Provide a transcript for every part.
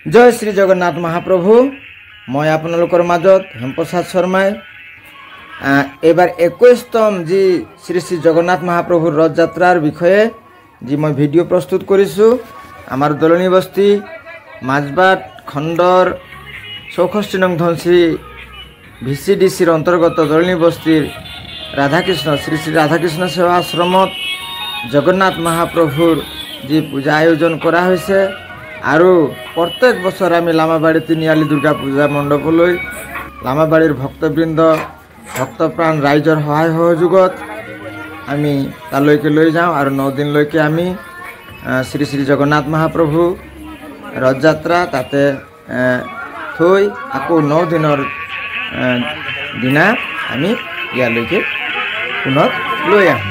জয় শ্ৰী জগন্নাথ মহাপ্ৰভু। মই আপোনালোকৰ মাজত হেমপ্ৰসাদ শৰ্মাই এবাৰ 21তম যি শ্ৰী শ্ৰী জগন্নাথ মহাপ্ৰভুৰ ৰথযাত্ৰাৰ বিষয়ে যি মই ভিডিঅ' প্ৰস্তুত কৰিছোঁ। আমাৰ দলনি বস্তি মাজবাট খণ্ডৰ 64 নং ধনশ্ৰী VCDCৰ অন্তৰ্গত দলনি বস্তিৰ ৰাধাকৃষ্ণ শ্ৰী শ্ৰী ৰাধাকৃষ্ণ সেৱা আশ্ৰমত জগন্নাথ মহাপ্ৰভুৰ যি পূজা আয়োজন কৰা হৈছে আৰু প্ৰত্যেক বছৰ আমি লামাবাড়ী তিনিআলি দুৰ্গা পূজা মণ্ডপলৈ লামাবাড়ীৰ ভক্তবৃন্দ ভক্তপ্ৰাণ ৰাইজৰ সহায় সহযোগত আমি তালৈকে লৈ যাওঁ আৰু 9 দিনলৈকে আমি শ্ৰী শ্ৰী জগন্নাথ মহাপ্ৰভু ৰথযাত্ৰা তাতে থৈ আকৌ 9 দিনৰ দিনা আমি ইয়ালৈকে পুনৰ লৈ আহোঁ।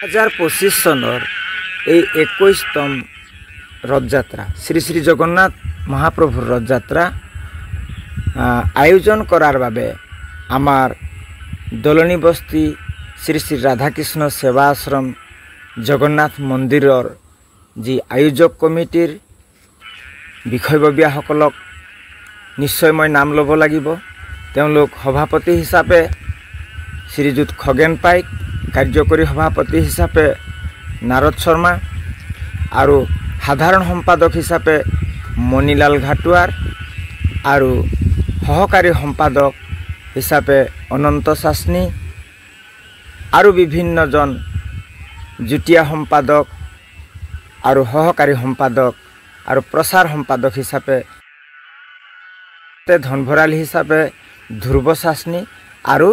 2025 চনৰ এই 21তম ৰথযাত্ৰা শ্ৰী শ্ৰী জগন্নাথ মহাপ্ৰভুৰ ৰথযাত্ৰা আয়োজন কৰাৰ বাবে আমাৰ দলনি বস্তি শ্ৰী শ্ৰী ৰাধাকৃষ্ণ সেৱা আশ্ৰম জগন্নাথ মন্দিৰৰ যি আয়োজক কমিটিৰ বিষয়ববীয়াসকলক নিশ্চয় মই নাম ল'ব লাগিব। তেওঁলোক সভাপতি হিচাপে শ্ৰীযুত খগেন পাইক, কাৰ্যকৰী সভাপতি হিচাপে নাৰদ শৰ্মা আৰু সাধাৰণ সম্পাদক হিচাপে মণিলাল ঘাটুৱাৰ আৰু সহকাৰী সম্পাদক হিচাপে অনন্ত চাচনি আৰু বিভিন্নজন যুটীয়া সম্পাদক আৰু সহকাৰী সম্পাদক আৰু প্ৰচাৰ সম্পাদক হিচাপে ধনভৰালী হিচাপে ধ্ৰুৱ চাচনি আৰু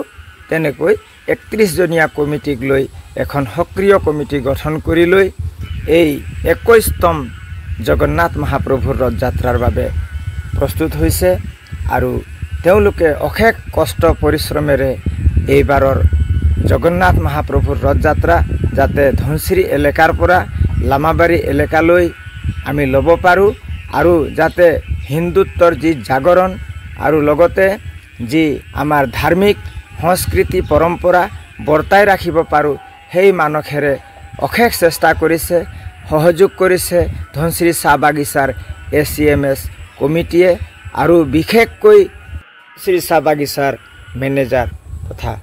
তেনেকৈ 31জনীয়া কমিটিক লৈ এখন সক্ৰিয় কমিটি গঠন কৰি লৈ এই 21তম জগন্নাথ মহাপ্ৰভুৰ ৰথযাত্ৰাৰ বাবে প্ৰস্তুত হৈছে আৰু তেওঁলোকে অশেষ কষ্ট পৰিশ্ৰমেৰে এইবাৰৰ জগন্নাথ মহাপ্ৰভুৰ ৰথযাত্ৰা যাতে ধনশ্ৰী এলেকাৰ পৰা লামাবাৰী এলেকালৈ আমি ল'ব পাৰোঁ আৰু যাতে হিন্দুত্বৰ যি জাগৰণ আৰু লগতে যি আমাৰ ধাৰ্মিক সংস্কৃতি পৰম্পৰা বৰ্তাই ৰাখিব পাৰোঁ সেই মানসেৰে অশেষ চেষ্টা কৰিছে, সহযোগ কৰিছে ধনশ্ৰী চাহ বাগিচাৰ ACMS কমিটিয়ে আৰু বিশেষকৈ শ্ৰী চাহ বাগিচাৰ মেনেজাৰ তথা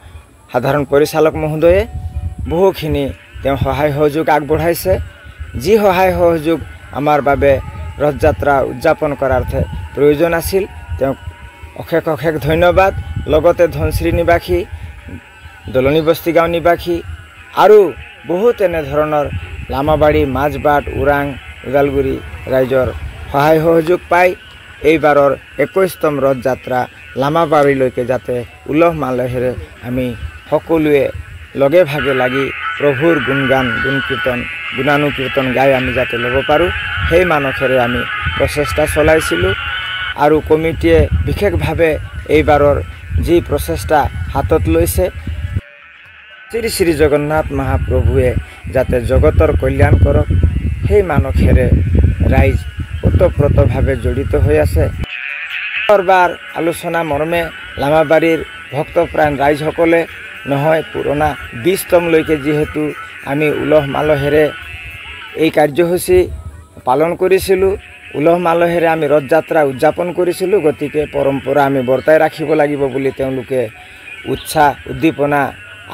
সাধাৰণ পৰিচালক মহোদয়ে বহুখিনি তেওঁ সহায় সহযোগ আগবঢ়াইছে। যি সহায় সহযোগ আমাৰ বাবে ৰথযাত্ৰা উদযাপন কৰাৰ্থে প্ৰয়োজন আছিল তেওঁক অশেষ অশেষ ধন্যবাদ। লগতে ধনশ্ৰী নিবাসী, দলনি বস্তি গাঁও নিবাসী আৰু বহুত এনেধৰণৰ লামাবাড়ী, মাজবাট, ওৰাং, ওদালগুৰি ৰাইজৰ সহায় সহযোগ পাই এইবাৰৰ 21তম ৰথযাত্ৰা লামাবাৰীলৈকে যাতে উলহ মালহেৰে আমি সকলোৱে লগে ভাগে লাগি প্ৰভুৰ গুণগান গুণানুকীৰ্তন গাই আমি যাতে ল'ব পাৰোঁ সেই মানসেৰে আমি প্ৰচেষ্টা চলাইছিলোঁ আৰু কমিটিয়ে বিশেষভাৱে এইবাৰৰ যি প্ৰচেষ্টা হাতত লৈছে শ্ৰী শ্ৰী জগন্নাথ মহাপ্ৰভুৱে যাতে জগতৰ কল্যাণ কৰক সেই মানসেৰে ৰাইজ ওতঃপ্ৰোতভাৱে জড়িত হৈ আছে। বাৰ আলোচনা মৰ্মে লামাবাৰীৰ ভক্তপ্ৰাণ ৰাইজসকলে নহয় পুৰণা 20তমলৈকে যিহেতু আমি উলহ মালহেৰে এই কাৰ্যসূচী পালন কৰিছিলোঁ, উলহ মালহেৰে আমি ৰথযাত্ৰা উদযাপন কৰিছিলোঁ, গতিকে পৰম্পৰা আমি বৰ্তাই ৰাখিব লাগিব বুলি তেওঁলোকে উৎসাহ উদ্দীপনা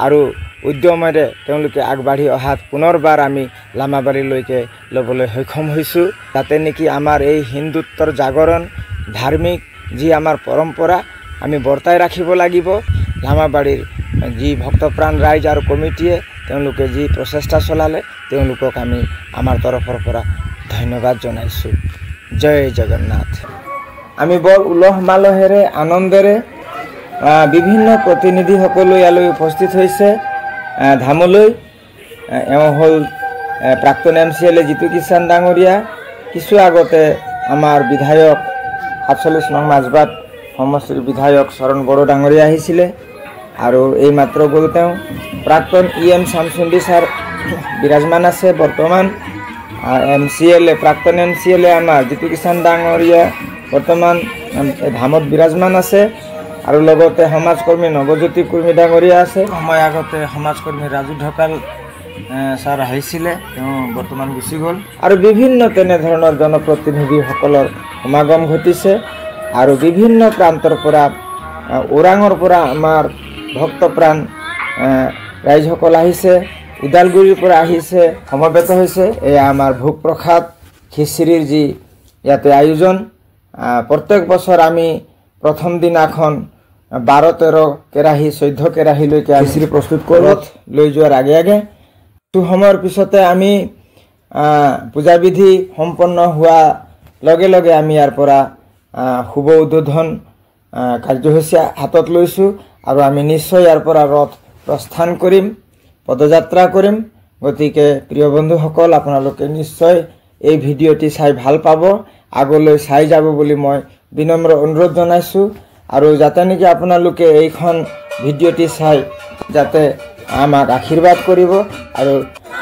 আৰু উদ্যমেৰে তেওঁলোকে আগবাঢ়ি অহাত পুনৰবাৰ আমি লামাবাৰীলৈকে ল'বলৈ সক্ষম হৈছোঁ। যাতে নেকি আমাৰ এই হিন্দুত্বৰ জাগৰণ ধাৰ্মিক যি আমাৰ পৰম্পৰা আমি বৰ্তাই ৰাখিব লাগিব। লামাবাৰীৰ যি ভক্তপ্ৰাণ ৰাইজ আৰু কমিটিয়ে তেওঁলোকে যি প্ৰচেষ্টা চলালে তেওঁলোকক আমি আমাৰ তৰফৰ পৰা ধন্যবাদ জনাইছোঁ। জয় জগন্নাথ। আমি বৰ উলহ মালহেৰে আনন্দেৰে বিভিন্ন প্ৰতিনিধিসকলো ইয়ালৈ উপস্থিত হৈছে। ধামলৈ এওঁ হ'ল প্ৰাক্তন MCLA জিতু কিষাণ ডাঙৰীয়া, কিছু আগতে আমাৰ বিধায়ক 47 নং মাজবাট সমষ্টিৰ বিধায়ক চৰণ বড়ো ডাঙৰীয়া আহিছিলে আৰু এই মাত্ৰ গ'ল তেওঁ। প্ৰাক্তন EM শামসুন্দি ছাৰ বিৰাজমান আছে বৰ্তমান। MCLA প্ৰাক্তন MCLA আমাৰ জিতু কিষাণ ডাঙৰীয়া বৰ্তমান ধামত বিৰাজমান আছে আৰু লগতে সমাজকৰ্মী নৱজ্যোতি কুৰ্মী ডাঙৰীয়া আছে। সময় আগতে সমাজকৰ্মী ৰাজু ঢকাল ছাৰ আহিছিলে, তেওঁ বৰ্তমান গুচি গ'ল আৰু বিভিন্ন তেনেধৰণৰ জনপ্ৰতিনিধিসকলৰ সমাগম ঘটিছে আৰু বিভিন্ন প্ৰান্তৰ পৰা ওৰাঙৰ পৰা আমাৰ ভক্তপ্ৰাণ ৰাইজসকল আহিছে, ওদালগুৰিৰ পৰা আহিছে, সমবেত হৈছে। এয়া আমাৰ ভোগ প্ৰসাদ খিচিৰিৰ যি ইয়াতে আয়োজন। প্ৰত্যেক বছৰ আমি প্ৰথম দিনাখন 12-13 কেৰাহী 14 কেৰাহীলৈকে খিচিৰি প্ৰস্তুত কৰোঁ লৈ যোৱাৰ আগে আগে। কিছু সময়ৰ পিছতে আমি পূজাবিধি সম্পন্ন হোৱা লগে লগে আমি ইয়াৰ পৰা শুভ উদ্বোধন কাৰ্যসূচী হাতত লৈছোঁ আৰু আমি নিশ্চয় ইয়াৰ পৰা ৰথ প্ৰস্থান কৰিম, পদযাত্ৰা কৰিম। গতিকে প্ৰিয় বন্ধুসকল, আপোনালোকে নিশ্চয় এই ভিডিঅ'টি চাই ভাল পাব, আগলৈ চাই যাব বুলি মই বিনম্ৰ অনুৰোধ জনাইছোঁ। আৰু যাতে নেকি আপোনালোকে এইখন ভিডিঅ'টি চাই যাতে আমাক আশীৰ্বাদ কৰিব আৰু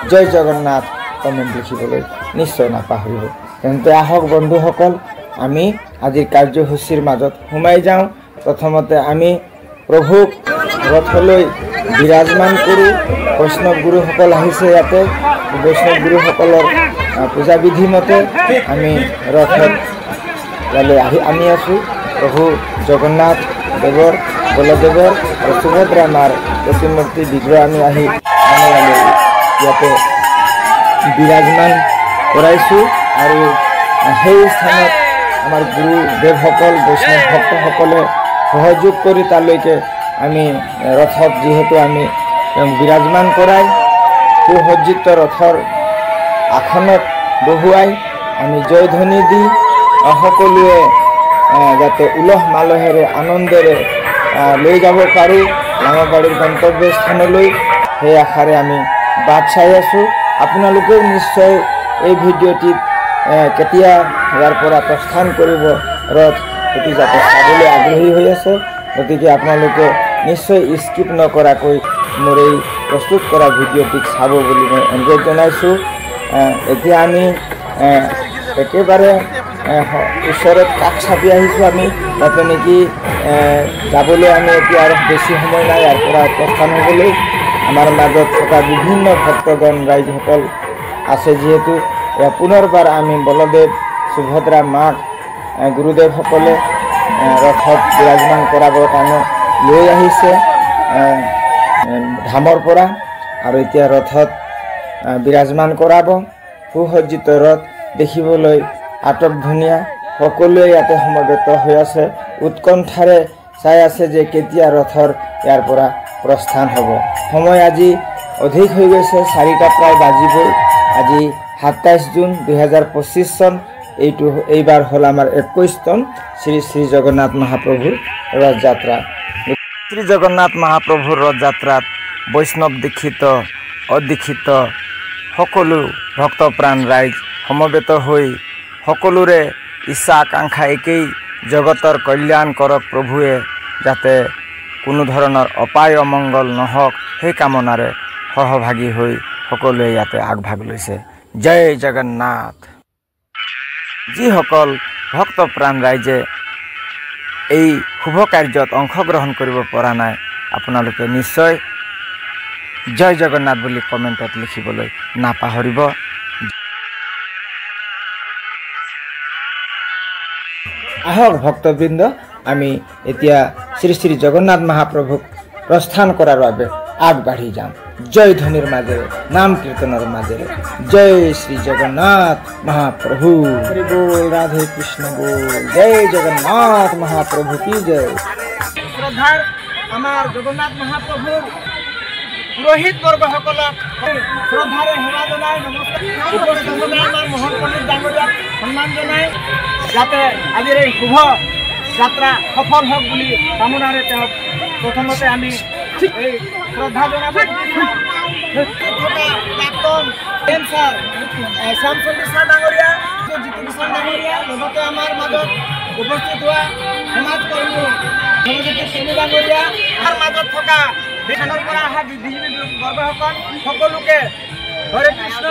জয় জগন্নাথ কমেণ্ট লিখিবলৈ নিশ্চয় নাপাহৰিব। তেন্তে আহক বন্ধুসকল, আমি আজিৰ কাৰ্যসূচীৰ মাজত সোমাই যাওঁ। প্ৰথমতে আমি প্ৰভুক ৰথলৈ বিৰাজমান কৰোঁ। বৈষ্ণৱ গুৰুসকল আহিছে ইয়াতে, বৈষ্ণৱ গুৰুসকলৰ পূজাবিধি মতে আমি ৰথত ইয়ালৈ আমি আছোঁ। প্ৰভু জগন্নাথ দেৱৰ, বলদেৱৰ আৰু সুভদ্ৰা মাৰ প্ৰতিমূৰ্তি বিগ্ৰহ আমি আহি ইয়াতে বিৰাজমান কৰাইছোঁ। আৰু সেই স্থানত আমাৰ গুৰুদেৱসকল, বৈষ্ণৱ ভক্তসকলে সহযোগ কৰি তালৈকে আমি ৰথত যিহেতু আমি বিৰাজমান কৰাই সুসজ্জিত ৰথৰ আসনত বহুৱাই আমি জয়ধ্বনি দি সকলোৱে যাতে উলহ মালহেৰে আনন্দেৰে লৈ যাব পাৰোঁ লাঙাবাৰীৰ গন্তব্য স্থানলৈ, সেই আশাৰে আমি বাট চাই আছোঁ। আপোনালোকেও নিশ্চয় এই ভিডিঅ'টিত কেতিয়া ইয়াৰ পৰা প্ৰস্থান কৰিব ৰথ, সেইটো যাতে চাবলৈ আগ্ৰহী হৈ আছে। গতিকে আপোনালোকে নিশ্চয় স্কিপ নকৰাকৈ মোৰ এই প্ৰস্তুত কৰা ভিডিঅ'টিক চাব বুলি মই অনুৰোধ জনাইছোঁ। এতিয়া আমি একেবাৰে ওচৰত কাষ চাপি আহিছোঁ আমি, যাতে নেকি যাবলৈ আমি এতিয়া আৰু বেছি সময় নাই ইয়াৰ পৰা প্ৰস্থান হ'বলৈ। আমাৰ মাজত থকা বিভিন্ন ভক্তগণ ৰাইজসকল আছে যিহেতু, পুনৰবাৰ আমি বলদেৱ সুভদ্ৰা মাক গুৰুদেৱসকলে ৰথত বিৰাজমান কৰাবৰ কাৰণে লৈ আহিছে ধামৰ পৰা, আৰু এতিয়া ৰথত বিৰাজমান কৰাব। সুসজ্জিত ৰথ দেখিবলৈ আটক ধুনীয়া, সকলোৱে ইয়াতে সমবেত হৈ আছে, উৎকণ্ঠাৰে চাই আছে যে কেতিয়া ৰথৰ ইয়াৰ পৰা প্ৰস্থান হ'ব। সময় আজি অধিক হৈ গৈছে, 4টা প্ৰায় বাজিবই। আজি 27 জুন 2025 চন। এইবাৰ হ'ল আমাৰ 21তম শ্ৰী শ্ৰী জগন্নাথ মহাপ্ৰভুৰ ৰথযাত্ৰা। শ্ৰী জগন্নাথ মহাপ্ৰভুৰ ৰথযাত্ৰাত বৈষ্ণৱ দীক্ষিত অদীক্ষিত সকলো ভক্তপ্ৰাণ ৰাইজ সমবেত হৈ সকলোৰে ইচ্ছা আকাংক্ষা একেই, জগতৰ কল্যাণ কৰক প্ৰভুৱে, যাতে কোনো ধৰণৰ অপায় অমংগল নহওক সেই কামনাৰে সহভাগী হৈ সকলোৱে ইয়াতে আগভাগ লৈছে। জয় জগন্নাথ। যিসকল ভক্তপ্ৰাণ ৰাইজে এই শুভ কাৰ্যত অংশগ্ৰহণ কৰিব পৰা নাই, আপোনালোকে নিশ্চয় জয় জগন্নাথ বুলি কমেণ্টত লিখিবলৈ নাপাহৰিব। আহক ভক্তবৃন্দ, আমি এতিয়া শ্ৰী শ্ৰী জগন্নাথ মহাপ্ৰভুক প্ৰস্থান কৰাৰ বাবে আগবাঢ়ি যাম। জয় ধ্বনিৰ মাজেৰে, নাম কীৰ্তনৰ মাজেৰে। জয় শ্ৰী জগন্নাথ মহাপ্ৰভু, হৰি বল, ৰাধে কৃষ্ণ বল, জয় জগন্নাথ মহাপ্ৰভু কি জয়। শ্ৰদ্ধাৰ আমাৰ জগন্নাথ মহাপ্ৰভুৰ পুৰোহিত বৰ্গসকলক শ্ৰদ্ধাৰে সেৱা জনাই নমস্কাৰ আমাৰ মোহন পণ্ডিত ডাঙৰীয়াক সন্মান জনাই, যাতে আজিৰ এই শুভ যাত্ৰা সফল হওক বুলি কামনাৰে তেওঁক প্ৰথমতে আমি এই শ্ৰদ্ধা জনাব। প্ৰাক্তন শ্যামচন্দ্ৰ ছাৰ ডাঙৰীয়া, জিতু কিষাণ ডাঙৰীয়া, লগতে আমাৰ মাজত উপস্থিত হোৱা সমাজকৰ্মী সৰস্বতী চেনী ডাঙৰীয়া, তাৰ মাজত থকা বিহাৰৰ পৰা অহা বিভিন্ন বৰ্গসকল সকলোকে হৰে কৃষ্ণ,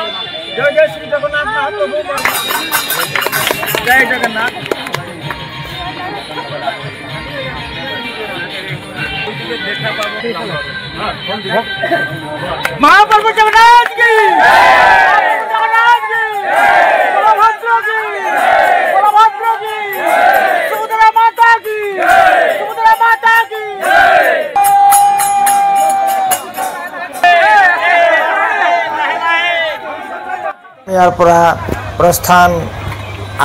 জয় জয় শ্ৰী জগন্নাথ মহাপ্ৰভু, জয় জগন্নাথ। महाप्रभु जगन्नाथ की, जगन्नाथ की, बलभद्र की, बलभद्र की। ইয়াৰ পৰা প্ৰস্থান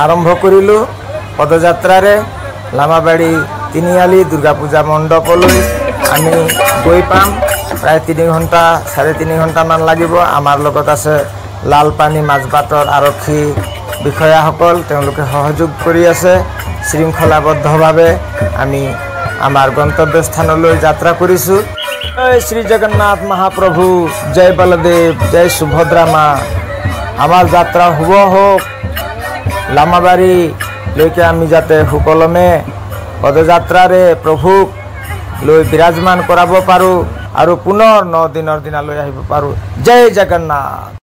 আৰম্ভ কৰিলোঁ পদযাত্ৰাৰে লামাবাৰী তিনিআলি দুৰ্গা পূজা মণ্ডপলৈ আমি গৈ পাম। প্ৰায় 3 ঘণ্টা 3.5 ঘণ্টামান লাগিব। আমাৰ লগত আছে লালপানী মাজবাটৰ আৰক্ষী বিষয়াসকল, তেওঁলোকে সহযোগ কৰি আছে। শৃংখলাবদ্ধভাৱে আমি আমাৰ গন্তব্যস্থানলৈ যাত্ৰা কৰিছোঁ। জয় শ্ৰী জগন্নাথ মহাপ্ৰভু, জয় বলদেৱ, জয় সুভদ্ৰা মা। আমাৰ যাত্ৰা শুভ হওক। লামাবাৰীলৈকে আমি যাতে সুকলমে পদযাত্ৰাৰে প্ৰভুক লৈ বিৰাজমান কৰাব পাৰোঁ আৰু পুনৰ 9 দিনৰ দিনালৈ আহিব পাৰোঁ। জয় জগন্নাথ।